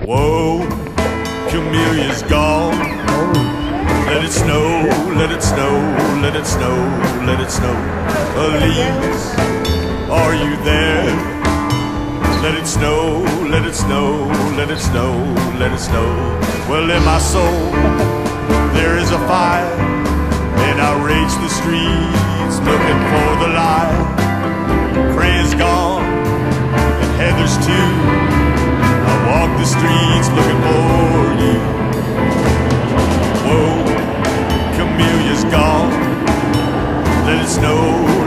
Whoa, Camellia's gone. Let it snow, let it snow, let it snow, let it snow. Elise, are you there? Let it snow, let it snow, let it snow, let it snow. Well, in my soul, there is a fire, and I rage the streets looking for the light. Crane's gone, and Heather's too. I walk the streets looking for you. Whoa, Camellia's gone. Let it snow,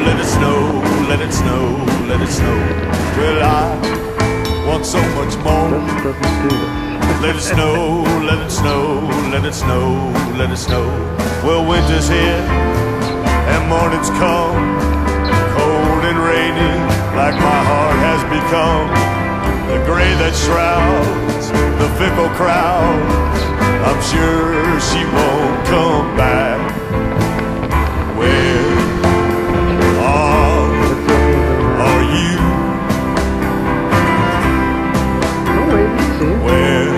let it snow, let it snow, let it snow. Well, I want so much more. Let it snow, let it snow, let it snow, let it snow. Well, winter's here and morning's come, cold and rainy like my heart has become. The gray that shrouds the fickle crowd, I'm sure she won't come back. Where are you? Where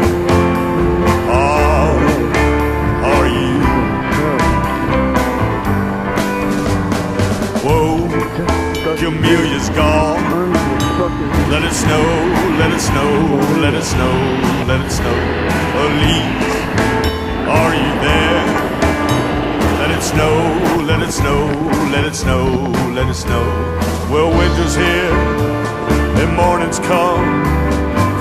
are you? Whoa, Camellia's gone. Let it snow, let it snow, let it snow, let it snow. Elise, are you there? Let it snow, let it snow, let it snow, let it snow. Well, winter's here and morning's come,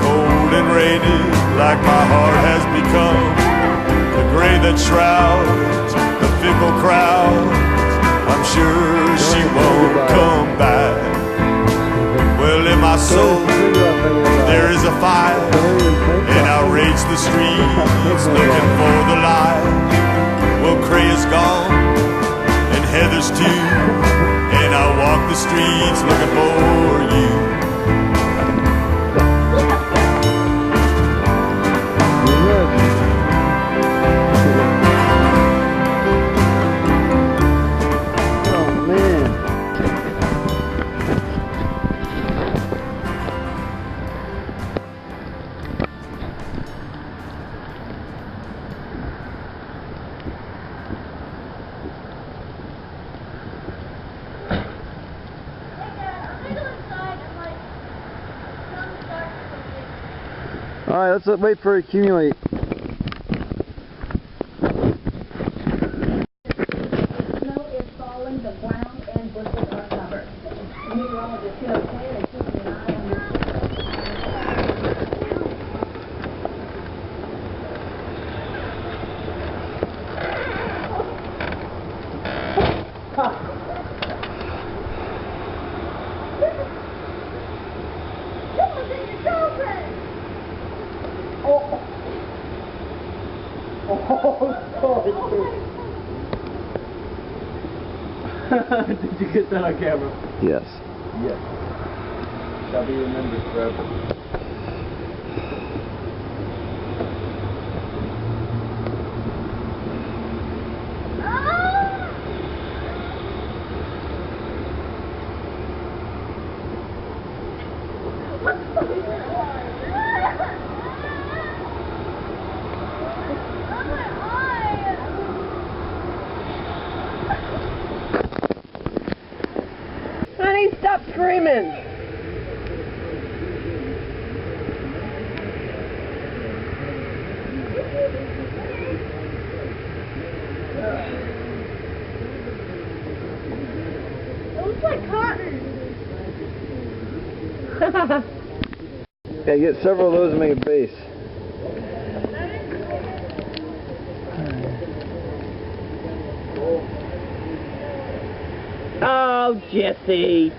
cold and rainy like my heart has become. The gray that shrouds the fickle crowd, I'm sure she won't come back. Well, in my soul, there is a fire, and I rage the streets looking for the light. Well, Cray is gone, and Heather's too, and I walk the streets looking for you. Alright, let's wait for it to accumulate. Snow is falling, the ground and bushes are covered. Meteorologists feel okay and keeping an eye on your Did you get that on camera? Yes. Yes. Shall be remembered forever. Honey, stop screaming! It looks like cotton. Yeah, get several of those and make a base. Oh, Jesse!